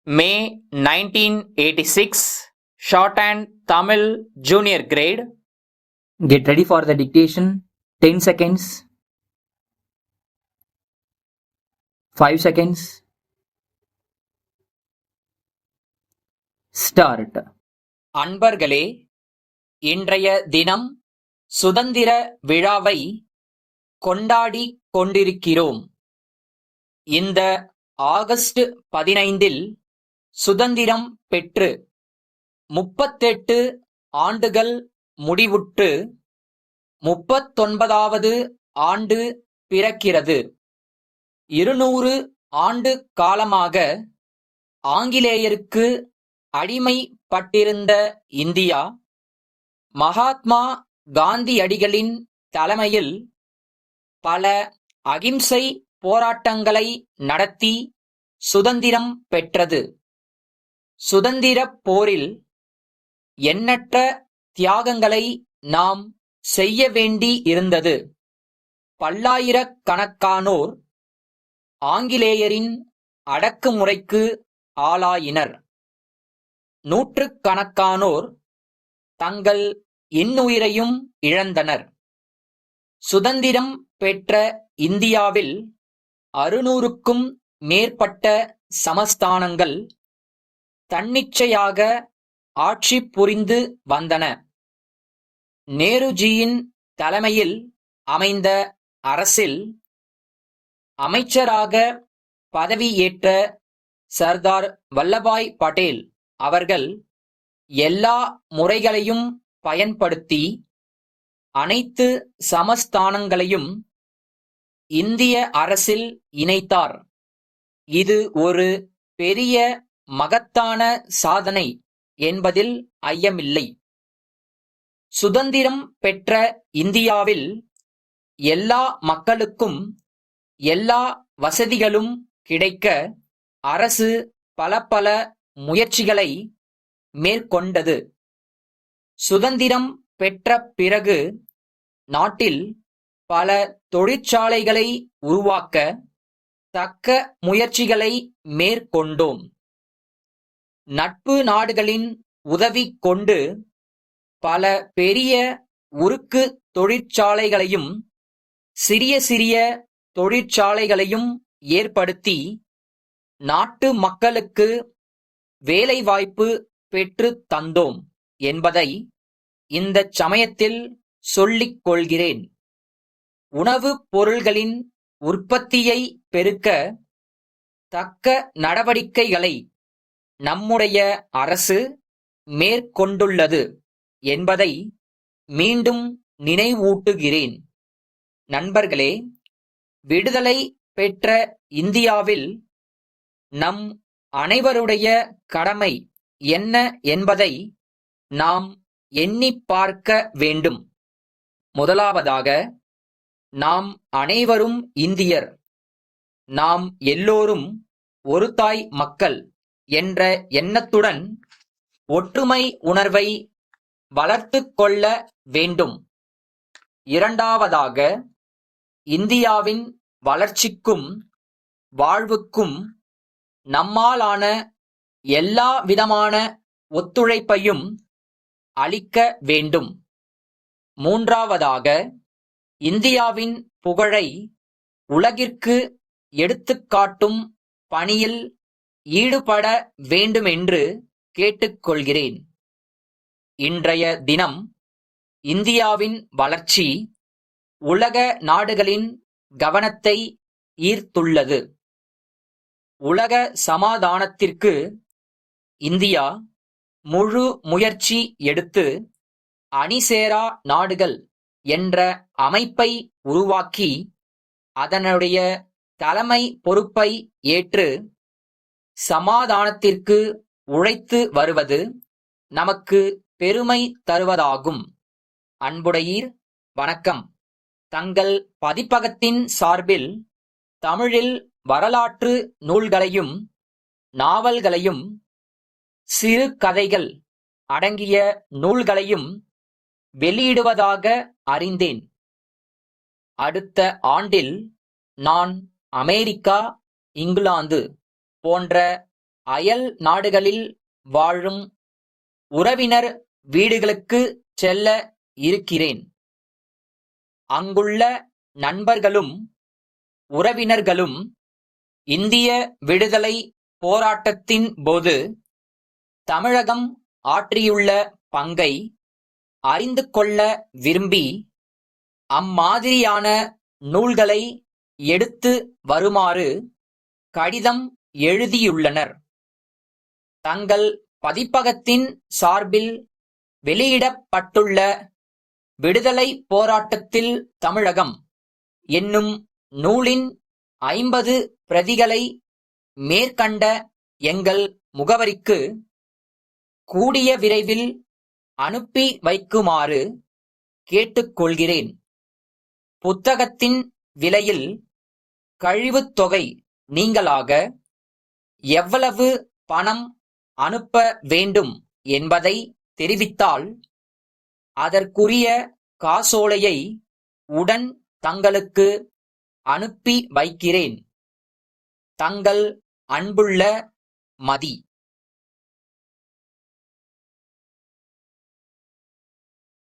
May 1986, Shorthand Tamil Junior Grade. Get ready for the dictation. 10 seconds. 5 seconds. Start. அன்பர்களே, இன்றைய தினம் சுதந்திர விழாவை கொண்டாடிக் கொண்டிருக்கிறோம். இந்த ஆகஸ்ட் 15இல் சுதந்திரம் பெற்று 38 ஆண்டுகள் முடிவுற்று 39வது ஆண்டு பிறக்கிறது. 200 ஆண்டு காலமாக ஆங்கிலேயருக்கு அடிமைப்பட்டிருந்த இந்தியா, மகாத்மா காந்தியடிகளின் தலைமையில் பல அகிம்சை போராட்டங்களை நடத்தி சுதந்திரம் பெற்றது. சுதந்திரப் போரில் எண்ணற்ற தியாகங்களை நாம் செய்ய வேண்டி இருந்தது. பல்லாயிரக்கணக்கானோர் ஆங்கிலேயரின் அடக்குமுறைக்கு ஆளாயினர். நூற்றுக்கணக்கானோர் தங்கள் இன்னுயிரையும் இழந்தனர். சுதந்திரம் பெற்ற இந்தியாவில் 600க்கும் மேற்பட்ட சமஸ்தானங்கள் தன்னிச்சையாக ஆட்சி புரிந்து வந்தன. நேருஜியின் தலைமையில் அமைந்த அரசில் அமைச்சராக பதவியேற்ற சர்தார் வல்லபாய் படேல் அவர்கள் எல்லா முறைகளையும் பயன்படுத்தி அனைத்து சமஸ்தானங்களையும் இந்திய அரசில் இணைத்தார். இது ஒரு பெரிய மகத்தான சாதனை என்பதில் ஐயமில்லை. சுதந்திரம் பெற்ற இந்தியாவில் எல்லா மக்களுக்கும் எல்லா வசதிகளும் கிடைக்க அரசு பல முயற்சிகளை மேற்கொண்டது. சுதந்திரம் பெற்ற பிறகு நாட்டில் பல தொழிற்சாலைகளை உருவாக்க தக்க முயற்சிகளை மேற்கொண்டோம். நட்பு நாடுகளின் உதவி கொண்டு பல பெரிய உருக்கு தொழிற்சாலைகளையும் சிறிய சிறிய தொழிற்சாலைகளையும் ஏற்படுத்தி நாட்டு மக்களுக்கு வேலைவாய்ப்பு பெற்று தந்தோம் என்பதை இந்தச் சமயத்தில் சொல்லிக் கொள்கிறேன். உணவுப் பொருள்களின் உற்பத்தியை பெருக்க தக்க நடவடிக்கைகளை நம்முடைய அரசு மேற்கொண்டுள்ளது என்பதை மீண்டும் நினைவூட்டுகிறேன். நண்பர்களே, விடுதலை பெற்ற இந்தியாவில் நம் அனைவருடைய கடமை என்ன என்பதை நாம் எண்ணிப் பார்க்க வேண்டும். முதலாவதாக, நாம் அனைவரும் இந்தியர், நாம் எல்லோரும் ஒரு தாய் மக்கள் என்ற எண்ணத்துடன் ஒற்றுமை உணர்வை வளர்த்துக் கொள்ள வேண்டும். இரண்டாவதாக, இந்தியாவின் வளர்ச்சிக்கும் வாழ்வுக்கும் நம்மாலான எல்லா விதமான ஒத்துழைப்பையும் அளிக்க வேண்டும். மூன்றாவதாக, இந்தியாவின் புகழை உலகிற்கு எடுத்துக்காட்டும் பணியில் ஈடுபட வேண்டுமென்று கேட்டுக்கொள்கிறேன். இன்றைய தினம் இந்தியாவின் வளர்ச்சி உலக நாடுகளின் கவனத்தை ஈர்த்துள்ளது. உலக சமாதானத்திற்கு இந்தியா முழு முயற்சி எடுத்து அணிசேரா நாடுகள் என்ற அமைப்பை உருவாக்கி அதனுடைய தலைமை பொறுப்பை ஏற்று சமாதானத்திற்கு உழைத்து வருவது நமக்கு பெருமை தருவதாகும். அன்புடையீர், வணக்கம். தங்கள் பதிப்பகத்தின் சார்பில் தமிழில் வரலாற்று நூல்களையும் நாவல்களையும் சிறு கதைகள் அடங்கிய நூல்களையும் வெளியிடுவதாக அறிந்தேன். அடுத்த ஆண்டில் நான் அமெரிக்கா, இங்கிலாந்து போன்ற அயல் நாடுகளில் வாழும் உறவினர் வீடுகளுக்கு செல்ல இருக்கிறேன். அங்குள்ள நண்பர்களும் உறவினர்களும் இந்திய விடுதலை போராட்டத்தின் போது தமிழகம் ஆற்றியுள்ள பங்கை அறிந்து கொள்ள விரும்பி அம்மாதிரியான நூல்களை எடுத்து வருமாறு கடிதம் எழுதியுள்ளனர். தங்கள் பதிப்பகத்தின் சார்பில் வெளியிடப்பட்டுள்ள விடுதலை போராட்டத்தில் தமிழகம் என்னும் நூலின் 50 பிரதிகளை மேற்கண்ட எங்கள் முகவரிக்கு கூடிய விரைவில் அனுப்பி வைக்குமாறு கேட்டுக்கொள்கிறேன். புத்தகத்தின் விலையில் கழிவுத் தொகை நீங்கலாக எவ்வளவு பணம் அனுப்ப வேண்டும் என்பதை தெரிவித்தால் அதற்குரிய காசோலையை உடன் தங்களுக்கு அனுப்பி வைக்கிறேன். தங்கள் அன்புள்ள மதி.